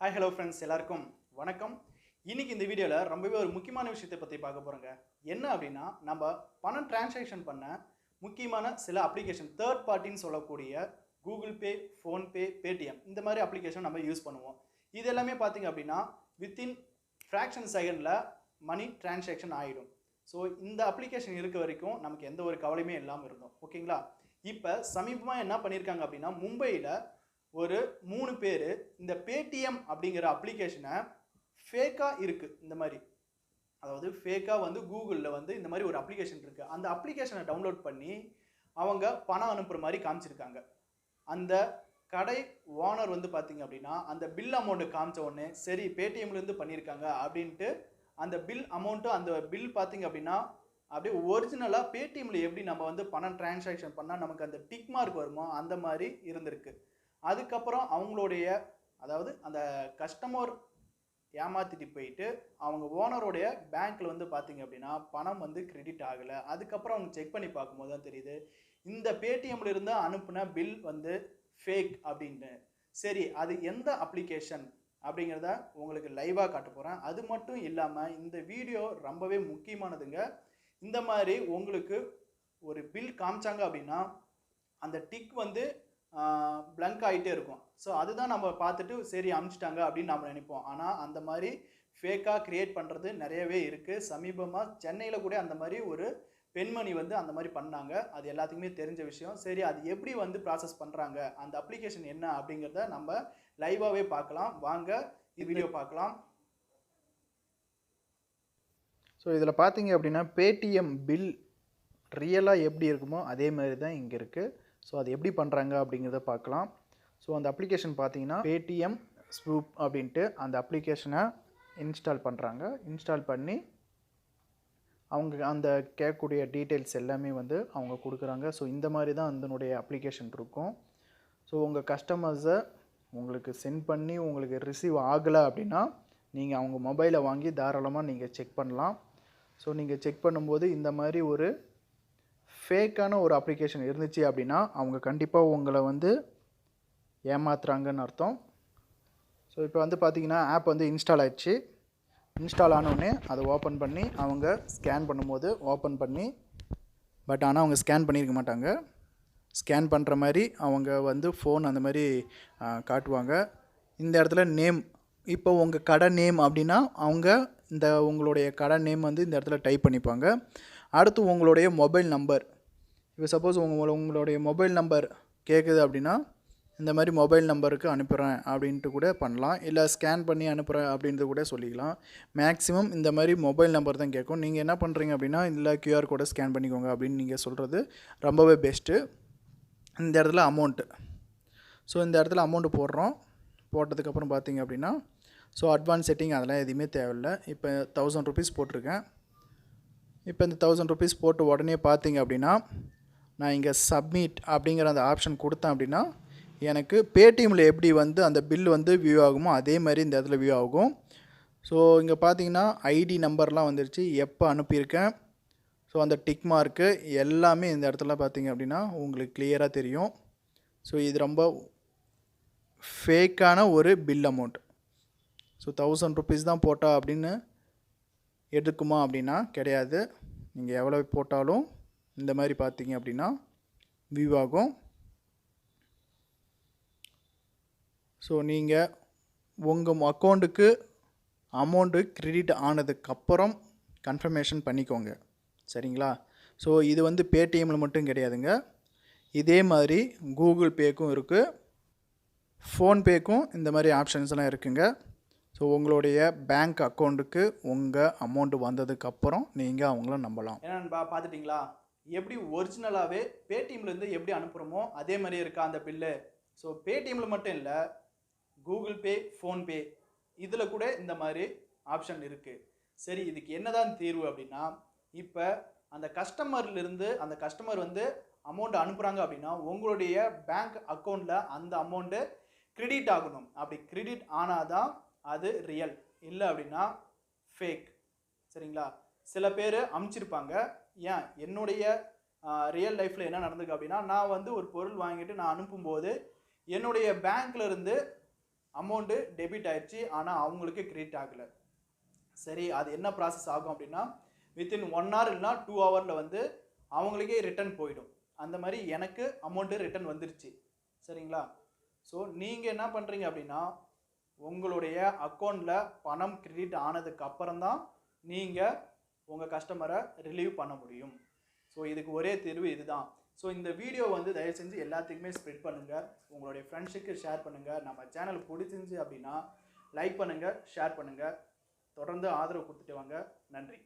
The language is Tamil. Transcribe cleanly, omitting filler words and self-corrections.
ஹாய் ஹலோ ஃப்ரெண்ட்ஸ், எல்லாருக்கும் வணக்கம். இன்னைக்கு இந்த வீடியோவில் ரொம்பவே ஒரு முக்கியமான விஷயத்தை பற்றி பார்க்க போகிறோங்க. என்ன அப்படின்னா, நம்ம பணம் டிரான்சாக்ஷன் பண்ண முக்கியமான சில அப்ளிகேஷன் தேர்ட் பார்ட்டின்னு சொல்லக்கூடிய கூகுள் பே, ஃபோன்பே, பேடிஎம் இந்த மாதிரி அப்ளிகேஷன் நம்ம யூஸ் பண்ணுவோம். இது எல்லாமே பார்த்தீங்க அப்படின்னா வித்தின் ஃப்ராக்ஷன் செகண்டில் மணி டிரான்சாக்ஷன் ஆகிடும். ஸோ இந்த அப்ளிகேஷன் இருக்க வரைக்கும் நமக்கு எந்த ஒரு கவலையுமே இல்லாமல் இருந்தோம். ஓகேங்களா? இப்போ சமீபமாக என்ன பண்ணியிருக்காங்க அப்படின்னா, மும்பையில் ஒரு 3 பேர் இந்த பேடிஎம் அப்படிங்கிற அப்ளிகேஷனை ஃபேக்காக இருக்குது. இந்த மாதிரி அதாவது ஃபேக்காக கூகுளில் இந்த மாதிரி ஒரு அப்ளிகேஷன் இருக்குது. அந்த அப்ளிகேஷனை டவுன்லோட் பண்ணி அவங்க பணம் அனுப்புகிற மாதிரி காமிச்சிருக்காங்க. அந்த கடை ஓனர் பார்த்தீங்க அப்படின்னா அந்த பில் அமௌண்ட்டு காமிச்ச உடனே சரி பேடிஎம்லேருந்து பண்ணியிருக்காங்க அப்படின்ட்டு அந்த பில் அமௌண்ட்டு அந்த பில் பார்த்தீங்க அப்படின்னா அப்படியே ஒரிஜினலாக பேடிஎம்மில் எப்படி நம்ம பணம் டிரான்சாக்ஷன் பண்ணால் நமக்கு அந்த டிக் மார்க் வருமோ அந்த மாதிரி இருந்திருக்கு. அதுக்கப்புறம் அவங்களுடைய அதாவது அந்த கஸ்டமர் ஏமாற்றிட்டு போயிட்டு அவங்க ஓனருடைய பேங்க்கில் பார்த்தீங்க அப்படின்னா பணம் கிரெடிட் ஆகலை. அதுக்கப்புறம் அவங்க செக் பண்ணி பார்க்கும்போது தான் தெரியுது இந்த பேடிஎம்ல இருந்து அனுப்புன பில் ஃபேக் அப்படின்ட்டு. சரி, அது எந்த அப்ளிகேஷன் அப்படிங்கிறத உங்களுக்கு லைவாக காட்ட போகிறேன். அது மட்டும் இல்லாமல் இந்த வீடியோ ரொம்பவே முக்கியமானதுங்க. இந்த மாதிரி உங்களுக்கு ஒரு பில் காமிச்சாங்க அப்படின்னா அந்த டிக் பிளங்க் ஆகிட்டே இருக்கும். ஸோ அதுதான் நம்ம பார்த்துட்டு சரி அனுப்பிச்சிட்டாங்க அப்படின்னு நம்ம நினைப்போம். ஆனால் அந்த மாதிரி ஃபேக்காக க்ரியேட் பண்ணுறது நிறையவே இருக்குது. சமீபமாக சென்னையில் கூட அந்த மாதிரி ஒரு பெண்மணி அந்த மாதிரி பண்ணாங்க. அது எல்லாத்துக்குமே தெரிஞ்ச விஷயம். சரி, அது எப்படி ப்ராசஸ் பண்ணுறாங்க, அந்த அப்ளிகேஷன் என்ன அப்படிங்கிறத நம்ம லைவாகவே பார்க்கலாம். வாங்க வீடியோ பார்க்கலாம். ஸோ இதில் பார்த்தீங்க அப்படின்னா பேடிஎம் பில் ரியலாக எப்படி இருக்குமோ அதே மாதிரி தான் இங்கே இருக்குது. ஸோ அது எப்படி பண்ணுறாங்க அப்படிங்கிறத பார்க்கலாம். ஸோ அந்த அப்ளிகேஷன் பார்த்தீங்கன்னா Paytm Spoof அப்படின்ட்டு அந்த அப்ளிகேஷனை இன்ஸ்டால் பண்ணுறாங்க. இன்ஸ்டால் பண்ணி அவங்க அந்த கேட்கக்கூடிய டீட்டெயில்ஸ் எல்லாமே அவங்க கொடுக்குறாங்க. ஸோ இந்த மாதிரி தான் அதனுடைய அப்ளிகேஷன் இருக்கும். ஸோ உங்கள் கஸ்டமர்ஸை உங்களுக்கு சென்ட் பண்ணி உங்களுக்கு ரிசீவ் ஆகலை அப்படின்னா நீங்கள் அவங்க மொபைலை வாங்கி தாராளமாக நீங்கள் செக் பண்ணலாம். ஸோ நீங்கள் செக் பண்ணும்போது இந்த மாதிரி ஒரு ஃபேக்கான ஒரு அப்ளிகேஷன் இருந்துச்சு அப்படின்னா அவங்க கண்டிப்பாக உங்களை ஏமாத்துறாங்கன்னு அர்த்தம். ஸோ இப்போ பார்த்தீங்கன்னா ஆப் இன்ஸ்டால் ஆயிடுச்சு. இன்ஸ்டால் ஆனோடனே அதை ஓப்பன் பண்ணி அவங்க ஸ்கேன் பண்ணும்போது ஓப்பன் பண்ணி ஆனால் அவங்க ஸ்கேன் பண்ணியிருக்க மாட்டாங்க. ஸ்கேன் பண்ணுற மாதிரி அவங்க ஃபோன் அந்த மாதிரி காட்டுவாங்க. இந்த இடத்துல நேம், இப்போ உங்கள் கடை நேம் அப்படின்னா அவங்க இந்த உங்களுடைய கடை நேம் இந்த இடத்துல டைப் பண்ணிப்பாங்க. அடுத்து உங்களுடைய மொபைல் நம்பர், இப்போ சப்போஸ் உங்களுடைய மொபைல் நம்பர் கேட்குது அப்படின்னா இந்த மாதிரி மொபைல் நம்பருக்கு அனுப்புகிறேன் அப்படின்ட்டு கூட பண்ணலாம். இல்லை ஸ்கேன் பண்ணி அனுப்புகிறேன் அப்படின்றது கூட சொல்லிக்கலாம். மேக்ஸிமம் இந்த மாதிரி மொபைல் நம்பர் தான் கேட்கும். நீங்கள் என்ன பண்ணுறீங்க அப்படின்னா இல்லை QR கோடை ஸ்கேன் பண்ணிக்கோங்க அப்படின்னு நீங்கள் சொல்கிறது ரொம்பவே பெஸ்ட்டு. இந்த இடத்துல அமௌண்ட்டு, ஸோ இந்த இடத்துல அமௌண்ட்டு போடுறோம். போட்டதுக்கப்புறம் பார்த்தீங்க அப்படின்னா ஸோ அட்வான்ஸ் செட்டிங் அதெல்லாம் எதுவுமே தேவையில்லை. இப்போ 1000 ருபீஸ் போட்டிருக்கேன். இப்போ இந்த 1000 ருபீஸ் போட்டு உடனே பார்த்தீங்க அப்படின்னா நான் இங்கே சப்மிட் அப்படிங்கிற அந்த ஆப்ஷன் கொடுத்தேன் அப்படின்னா எனக்கு பேடிஎம்மில் எப்படி அந்த பில் வியூ ஆகுமோ அதே மாதிரி இந்த இடத்துல வியூ ஆகும். ஸோ இங்கே பார்த்தீங்கன்னா ஐடி நம்பர்லாம் வந்துருச்சு, எப்போ அனுப்பியிருக்கேன், ஸோ அந்த டிக் மார்க்கு எல்லாமே இந்த இடத்துல பார்த்தீங்க அப்படின்னா உங்களுக்கு கிளியராக தெரியும். ஸோ இது ரொம்ப ஃபேக்கான ஒரு பில் அமௌண்ட். ஸோ 1000 ருபீஸ் தான் போட்டா அப்படின்னு எடுக்குமா அப்படின்னா கிடையாது. நீங்கள் எவ்வளோ போட்டாலும் இந்த மாதிரி பார்த்தீங்க அப்படின்னா வியூ ஆகும். ஸோ நீங்கள் உங்கள் அக்கௌண்ட்டுக்கு அமௌண்ட்டு கிரெடிட் ஆனதுக்கப்புறம் கன்ஃபர்மேஷன் பண்ணிக்கோங்க, சரிங்களா? ஸோ இது பேடிஎம்மில் மட்டும் கிடையாதுங்க. இதே மாதிரி கூகுள் பேக்கும் இருக்குது, ஃபோன்பேக்கும் இந்த மாதிரி ஆப்ஷன்ஸ்லாம் இருக்குங்க. ஸோ உங்களுடைய பேங்க் அக்கௌண்ட்டுக்கு உங்கள் அமௌண்ட்டு வந்ததுக்கப்புறம் நீங்கள் அவங்கள நம்பலாம். ஏன்னா பார்த்துட்டிங்களா, எப்படி ஒரிஜினலாகவே பேடிஎம்லேருந்து எப்படி அனுப்புகிறோமோ அதே மாதிரி இருக்கா அந்த பில்லு. ஸோ பேடிஎம்மில் மட்டும் இல்லை, கூகுள் பே, ஃபோன்பே இதில் கூட இந்த மாதிரி ஆப்ஷன் இருக்குது. சரி, இதுக்கு என்னதான் தீர்வு அப்படின்னா, இப்போ அந்த கஸ்டமர்லேருந்து அந்த கஸ்டமர் அமௌண்ட் அனுப்புகிறாங்க அப்படின்னா உங்களுடைய பேங்க் அக்கௌண்ட்டில் அந்த அமௌண்ட்டு கிரெடிட் ஆகணும். அப்படி கிரெடிட் ஆனால் தான் அது ரியல், இல்லை அப்படின்னா ஃபேக், சரிங்களா? சில பேர் அனுப்பிச்சிருப்பாங்க. ஏன் என்னுடைய ரியல் லைஃப்பில் என்ன நடந்திருக்கு அப்படின்னா, நான் ஒரு பொருள் வாங்கிட்டு நான் அனுப்பும்போது என்னுடைய பேங்க்லேருந்து அமௌண்ட்டு டெபிட் ஆயிடுச்சு, ஆனால் அவங்களுக்கு கிரெடிட் ஆகலை. சரி, அது என்ன ப்ராசஸ் ஆகும் அப்படின்னா வித்தின் 1 hour இல்லைனா 2 ஹவரில் வந்து அவங்களுக்கே ரிட்டர்ன் போயிடும். அந்த மாதிரி எனக்கு அமௌண்ட்டு ரிட்டர்ன் வந்துருச்சு. சரிங்களா? ஸோ நீங்கள் என்ன பண்ணுறீங்க அப்படின்னா உங்களுடைய அக்கௌண்ட்டில் பணம் கிரெடிட் ஆனதுக்கு அப்புறம் தான் நீங்கள் உங்கள் கஸ்டமரை ரிலீவ் பண்ண முடியும். ஸோ இதுக்கு ஒரே தீர்வு இதுதான். ஸோ இந்த வீடியோ வந்து தயவு செஞ்சு எல்லாத்துக்குமே ஸ்ப்ரெட் பண்ணுங்கள், உங்களுடைய ஃப்ரெண்ட்ஸுக்கு ஷேர் பண்ணுங்கள். நம்ம சேனல் பிடிச்சிருந்துச்சு அப்படின்னா லைக் பண்ணுங்கள், ஷேர் பண்ணுங்கள். தொடர்ந்து ஆதரவு கொடுத்துட்டு வாங்க. நன்றி.